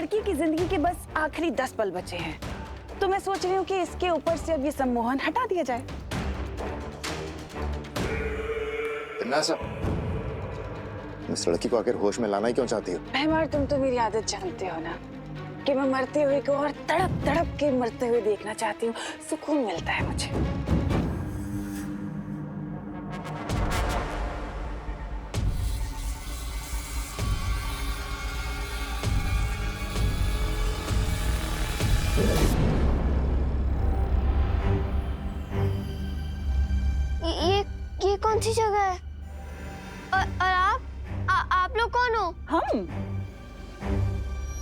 लड़की की जिंदगी के बस आखिरी 10 पल बचे हैं, तो मैं सोच रही हूँ कि इसके ऊपर से अब ये सम्मोहन हटा दिया जाए। इस लड़की को आखिर होश में लाना ही क्यों चाहती हो? भैमार, तुम तो मेरी आदत जानते हो ना कि मैं मरते हुए को और तड़प तड़प के मरते हुए देखना चाहती हूँ। सुकून मिलता है मुझे। ये कौन सी जगह है? और आप लोग कौन हो?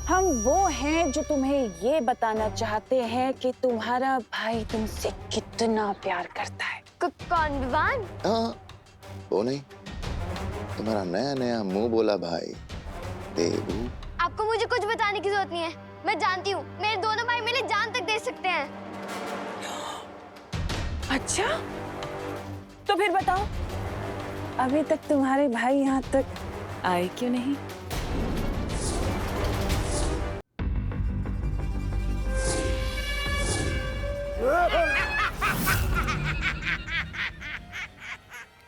हम वो हैं जो तुम्हें ये बताना चाहते हैं कि तुम्हारा भाई तुमसे कितना प्यार करता है। कौन, विवान? हाँ, वो नहीं, तुम्हारा नया नया मुंह बोला भाई देवू। आपको मुझे कुछ बताने की जरूरत नहीं है, मैं जानती हूँ मेरे दोनों भाई मेरे जान तक दे सकते हैं। अच्छा, तो फिर बताओ, अभी तक तुम्हारे भाई यहाँ तक आए क्यों नहीं?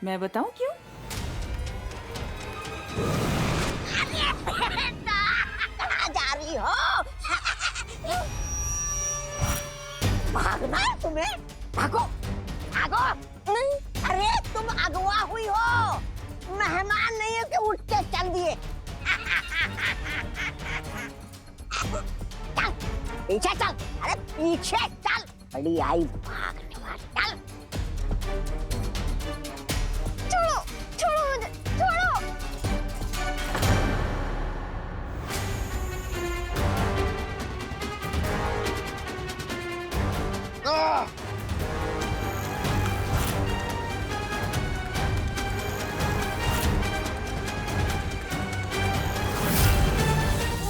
मैं बताऊं क्यों? कहाँ जा रही हो? भागना है तुम्हें? भागो, भागो! नहीं, अरे तुम अगवा हुई हो, मेहमान नहीं हो कि उठ के चल दिए। चल, पीछे चल, अरे पीछे चल, बड़ी आई भागने वाली, चल। छोड़ो, छोड़ो मुझे, छोड़ो।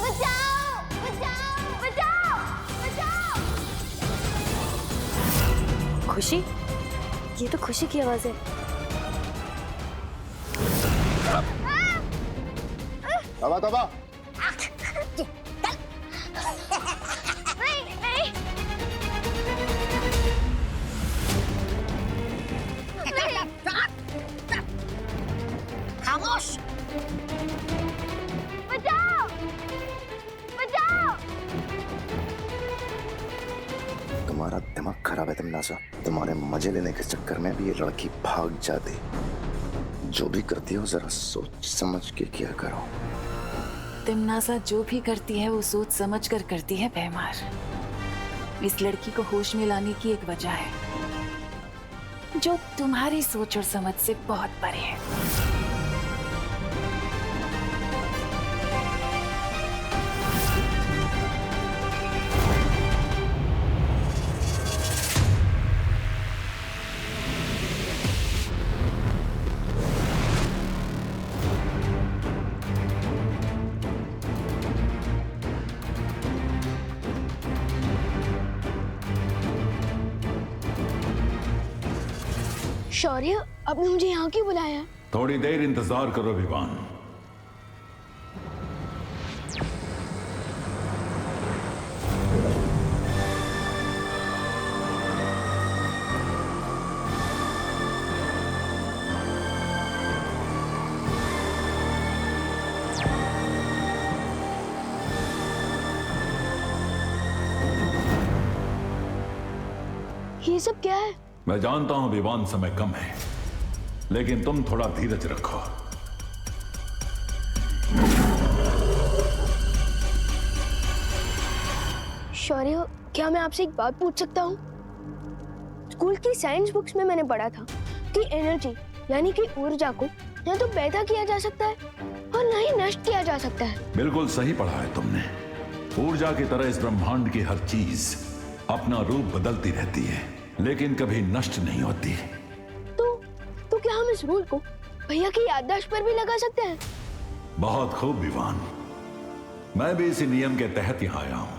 बचाओ, बचाओ, बचाओ, बचाओ। खुशी, ये तो खुशी की आवाज है। तबा तबा। नहीं, नहीं। खामोश। बचाओ, बचाओ। तुम्हारा दिमाग खराब है तिमनासा। तुम्हारे मजे लेने के चक्कर में भी ये लड़की भाग जाती। जो भी करती हो जरा सोच समझ के किया करो। तिमनासा जो भी करती है वो सोच समझ कर करती है भैमार। इस लड़की को होश में लाने की एक वजह है जो तुम्हारी सोच और समझ से बहुत परे है। शौर्य, आपने मुझे यहाँ क्यों बुलाया? थोड़ी देर इंतजार करो विवान। ये सब क्या है? मैं जानता हूं विवान समय कम है, लेकिन तुम थोड़ा धीरज रखो। शौर्य, क्या मैं आपसे एक बात पूछ सकता हूँ? स्कूल की साइंस बुक्स में मैंने पढ़ा था कि एनर्जी यानी कि ऊर्जा को न तो पैदा किया जा सकता है और न ही नष्ट किया जा सकता है। बिल्कुल सही पढ़ा है तुमने। ऊर्जा की तरह इस ब्रह्मांड की हर चीज अपना रूप बदलती रहती है, लेकिन कभी नष्ट नहीं होती। तो क्या हम इस रूल को भैया की याददाश्त पर भी लगा सकते हैं? बहुत खूब विवान, मैं भी इसी नियम के तहत यहाँ आया हूं।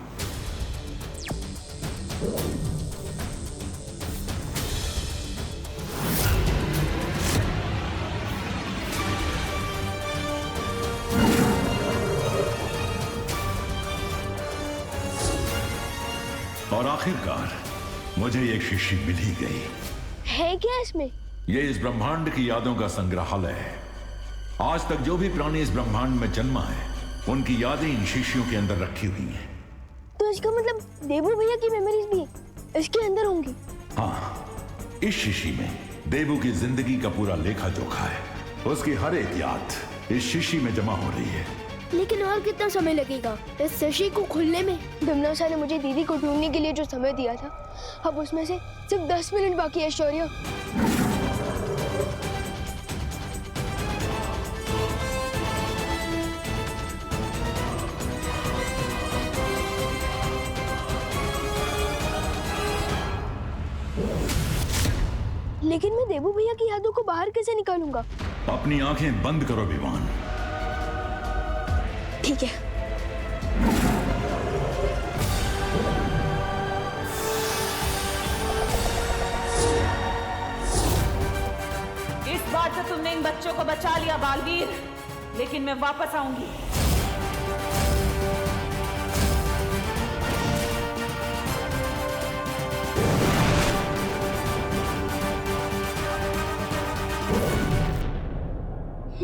और आखिरकार मुझे एक शीशी मिल ही गई। है क्या इसमें? ये इस ब्रह्मांड की यादों का संग्रहालय है। आज तक जो भी प्राणी इस ब्रह्मांड में जन्मा है, उनकी यादें इन शीशियों के अंदर रखी हुई हैं। तो इसका मतलब देबू भैया की मेमोरीज भी इसके अंदर होंगी? हाँ, इस शीशी में देबू की जिंदगी का पूरा लेखा जोखा है। उसकी हर एक याद इस शीशी में जमा हो रही है। लेकिन और कितना समय लगेगा इस शीशी को खुलने में? धमनासा ने मुझे दीदी को ढूंढने के लिए जो समय दिया था, अब उसमें से सिर्फ 10 मिनट बाकी है शौर्य। लेकिन मैं देबू भैया की यादों को बाहर कैसे निकालूंगा? अपनी आंखें बंद करो विवान। ठीक है। इस बार तो तुमने इन बच्चों को बचा लिया बालवीर, लेकिन मैं वापस आऊंगी।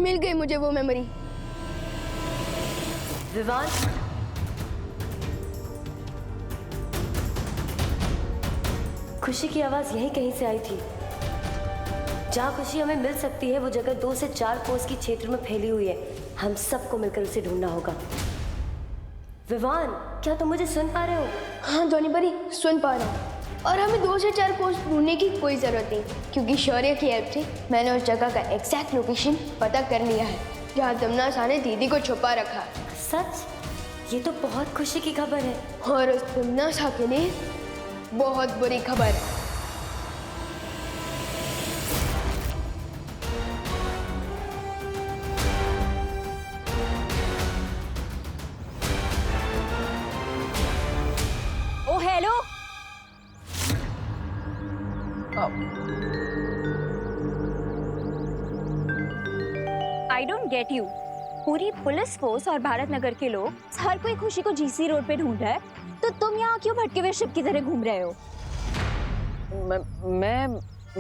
मिल गई मुझे वो मेमोरी। विवान, खुशी की आवाज यहीं कहीं से आई थी। जहाँ खुशी हमें मिल सकती है वो जगह 2 से 4 कोस की क्षेत्र में फैली हुई है। हम सबको मिलकर उसे ढूंढना होगा। विवान, क्या तुम मुझे सुन पा रहे हो? हाँ ध्वनि परी, सुन पा रहा हूँ। और हमें 2 से 4 कोस ढूंढने की कोई जरूरत नहीं, क्योंकि शौर्य की हेल्प से मैंने उस जगह का एग्जैक्ट लोकेशन पता कर लिया है जहाँ धमनासा ने दीदी को छुपा रखा। सच? ये तो बहुत खुशी की खबर है। और उस धमनासा के लिए बहुत बुरी खबर है। Oh hello, I don't get you. पूरी पुलिस फोर्स और भारत नगर के लोग, हर कोई खुशी को जीसी रोड पे ढूंढ रहा है, तो तुम यहाँ क्यों भटके हुए शिप की तरह घूम रहे हो?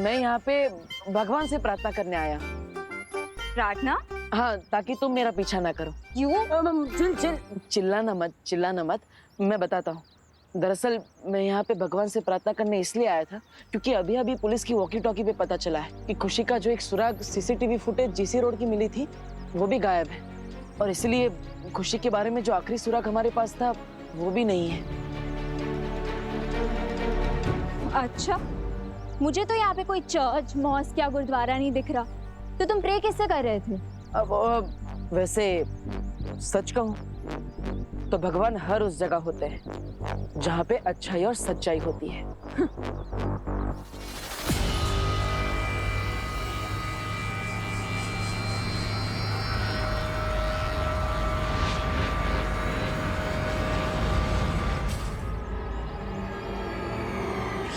मैं यहाँ पे भगवान से प्रार्थना करने आया। प्रार्थना? हाँ, ताकि तुम मेरा पीछा ना करो। क्यों? चिल्लाना मत। मैं बताता हूँ। दरअसल मैं यहाँ पे भगवान से प्रार्थना करने इसलिए आया था क्योंकि अभी अभी पुलिस की वॉकी टॉकी पे पता चला है कि खुशी का जो एक सुराग सीसीटीवी फुटेज जीसी रोड की मिली थी, वो भी गायब है। और इसलिए खुशी के बारे में जो आखिरी सुराग हमारे पास था, वो भी नहीं है। अच्छा, मुझे तो यहाँ पे कोई चर्च, मॉस्क या गुरुद्वारा नहीं दिख रहा, तो तुम प्रे किससे कर रहे थे? अब वैसे सच कहूँ तो भगवान हर उस जगह होते हैं जहाँ पे अच्छाई और सच्चाई होती है।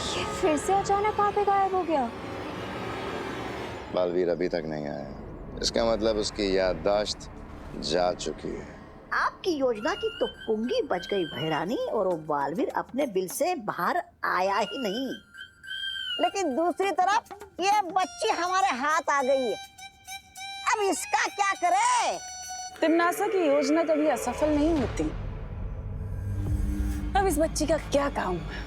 ये फिर से अचानक कहाँ पे गायब हो गया? बालवीर अभी तक नहीं आया, इसका मतलब उसकी याददाश्त जा चुकी है। आपकी योजना की तो पुंगी बच गई भैरानी, और वो बालवीर अपने बिल से बाहर आया ही नहीं। लेकिन दूसरी तरफ ये बच्ची हमारे हाथ आ गई है, अब इसका क्या करे? तिमनासा की योजना कभी असफल नहीं होती। अब इस बच्ची का क्या काम है?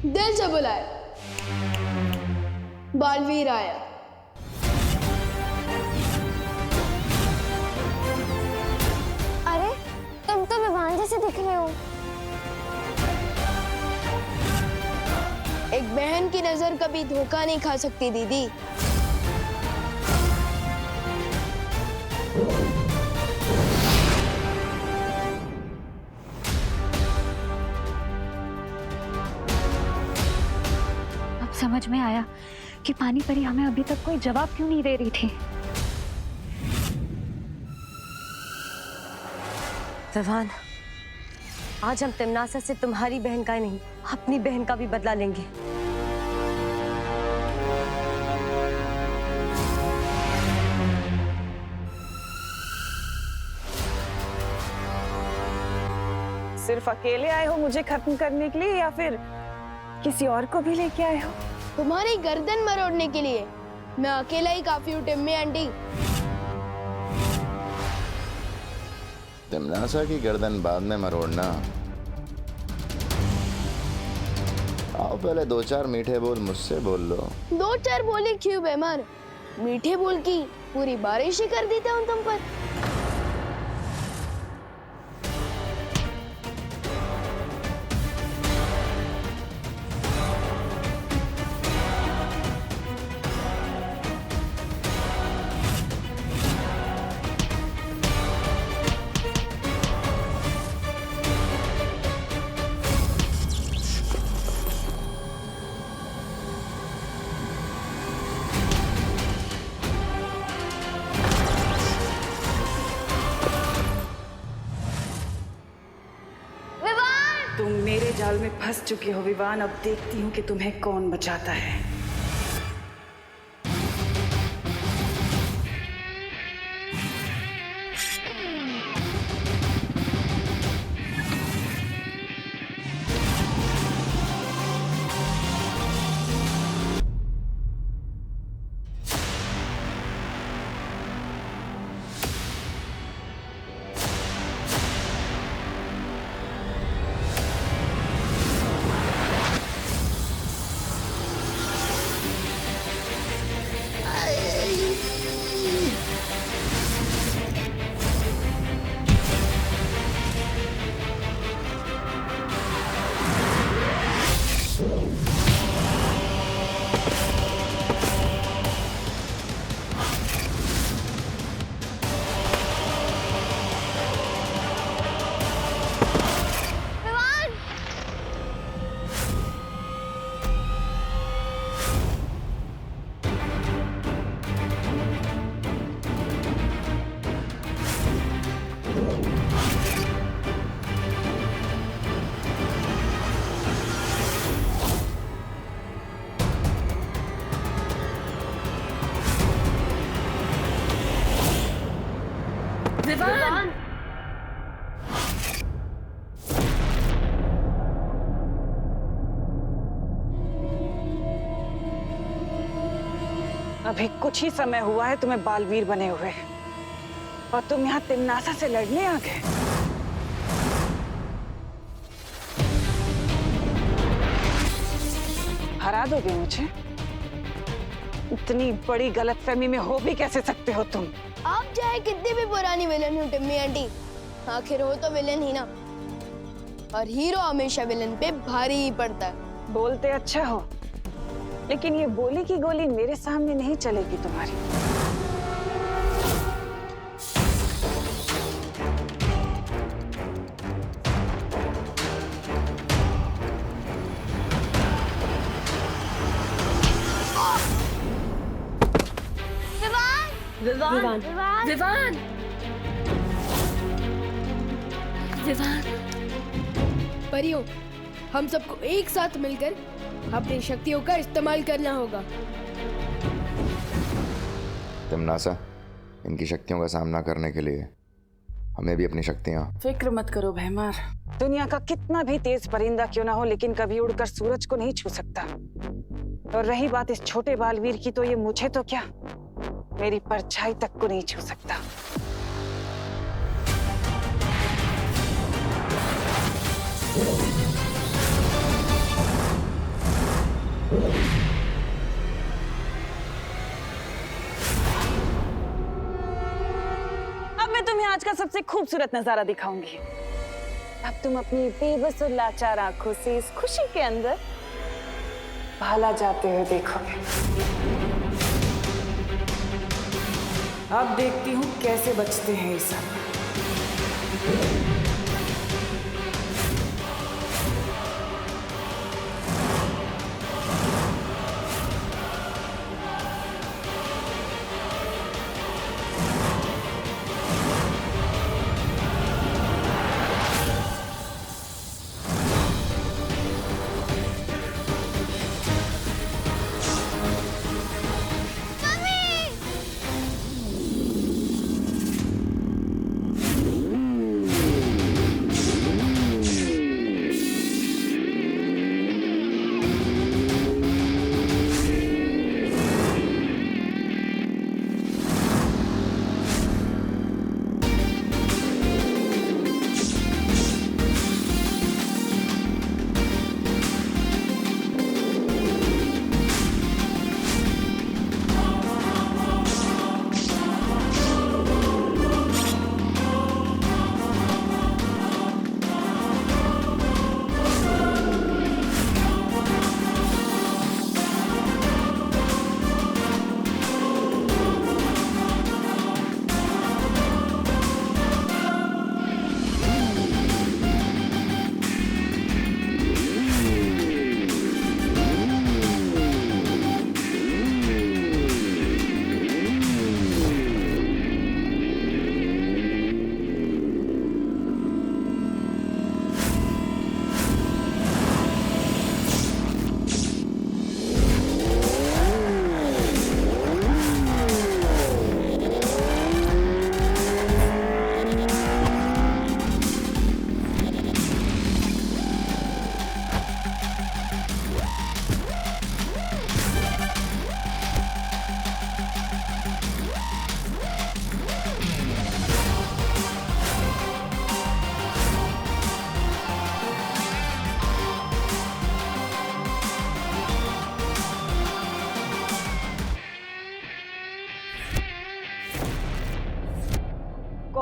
दिल से बुलाए, बालवीर आया। अरे, तुम तो विवान जैसे दिख रहे हो। एक बहन की नजर कभी धोखा नहीं खा सकती दीदी। समझ में आया कि पानी परी हमें अभी तक कोई जवाब क्यों नहीं दे रही थी। विवान, आज हम तिमनासा से तुम्हारी बहन का ही नहीं, अपनी बहन का भी बदला लेंगे। सिर्फ अकेले आए हो मुझे खत्म करने के लिए या फिर किसी और को भी लेके आए हो? तुम्हारी गर्दन मरोड़ने के लिए। मैं अकेला ही काफी हूँ टिम्मी आंटी। तिमनासा की गर्दन बाद में मरोड़ना। आओ पहले 2-4 मीठे बोल मुझसे बोल लो। 2-4 बोले क्यों बेमार? मीठे बोल की पूरी बारिश ही कर देता हूँ तुम पर। तुम मेरे जाल में फंस चुके हो विवान। अब देखती हूँ कि तुम्हें कौन बचाता है। विवान! अभी कुछ ही समय हुआ है तुम्हें बालवीर बने हुए और तुम यहाँ तिमनासा से लड़ने आ गए। हरा दोगे मुझे? इतनी बड़ी गलतफहमी में हो भी कैसे सकते हो तुम? आप चाहे कितनी भी पुरानी विलन हो टिम्मी आंटी, आखिर हो तो विलन ही ना। और हीरो हमेशा विलन पे भारी ही पड़ता है। बोलते अच्छा हो, लेकिन ये बोली की गोली मेरे सामने नहीं चलेगी तुम्हारी। विवान! विवान! विवान! परियों, हम सबको एक साथ मिलकर अपनी शक्तियों का इस्तेमाल करना होगा। तिमनासा, इनकी शक्तियों का सामना करने के लिए हमें भी अपनी शक्तियां। फिक्र मत करो भैमार। दुनिया का कितना भी तेज परिंदा क्यों ना हो, लेकिन कभी उड़कर सूरज को नहीं छू सकता। और रही बात इस छोटे बालवीर की, तो ये मुझे तो क्या, मेरी परछाई तक को नहीं छू सकता। अब मैं तुम्हें आज का सबसे खूबसूरत नजारा दिखाऊंगी। अब तुम अपनी बेबस और लाचार आंखों से इस खुशी के अंदर भाला जाते हुए देखोगे। अब देखती हूँ कैसे बचते हैं ये सब।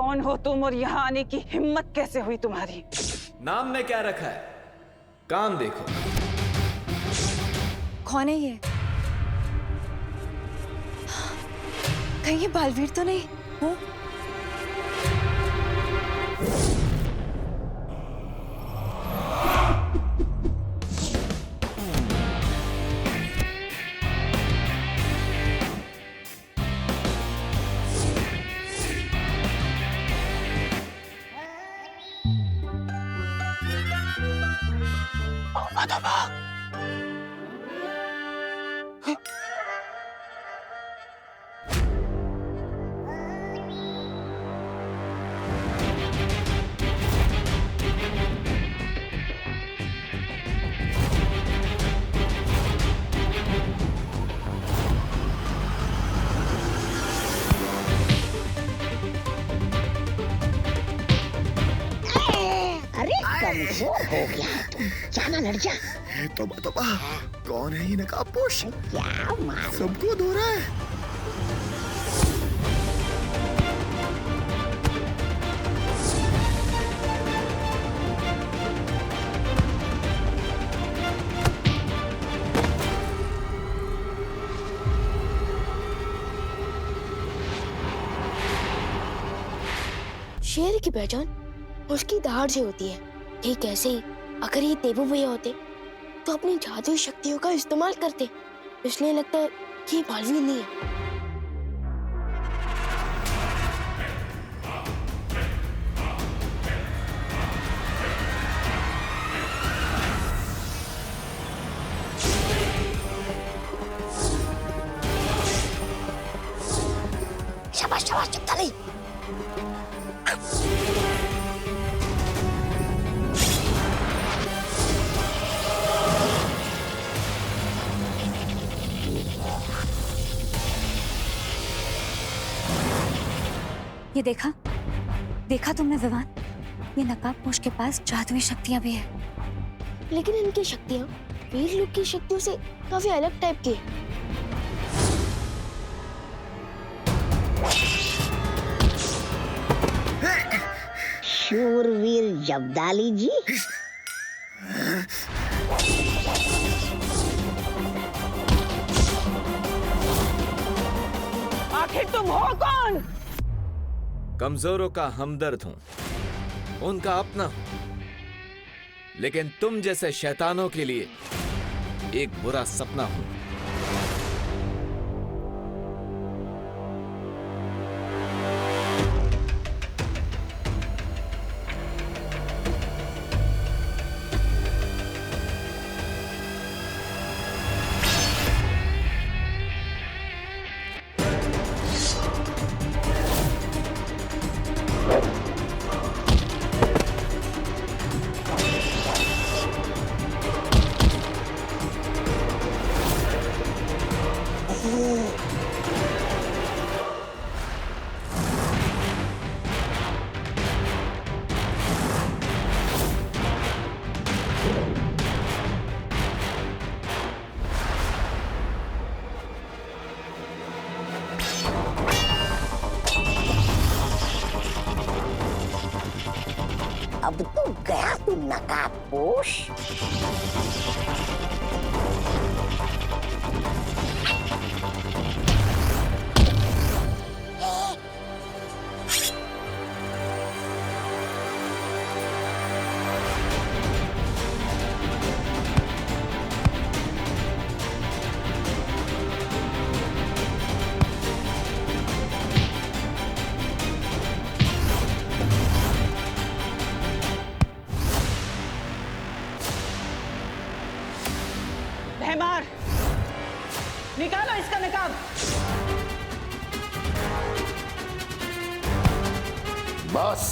कौन हो तुम और यहाँ आने की हिम्मत कैसे हुई तुम्हारी? नाम में क्या रखा है, काम देखो। कौन है ये? कहीं ये बालवीर तो नहीं? हाँ? अरे कमजोर हो गया है तू, जाना लड़ जा। तोबा कौन है ये नकाबपोश? क्या मार सबको धो रहा है। शेर की पहचान उसकी दहाड़ से होती है। ठीक ऐसे ही अगर ये तेबू भैया होते तो अपनी जादुई शक्तियों का इस्तेमाल करते, इसलिए लगता है कि ये बालवीर नहीं है। शाबाश शाबाश, चिंता नहीं। ये देखा तुमने विवान? ये नकाबपोश के पास जादुई शक्तियां भी है। लेकिन इनकी शक्तियाँ वीर लोग की शक्तियों से काफी अलग टाइप की है। शूरवीर जब्दाली जी, आखिर तुम हो कौन? कमजोरों का हमदर्द हूं, उनका अपना हूं, लेकिन तुम जैसे शैतानों के लिए एक बुरा सपना हूं। अब तो गया तू नकाबपोश। भैमार, निकालो इसका नकाब। बस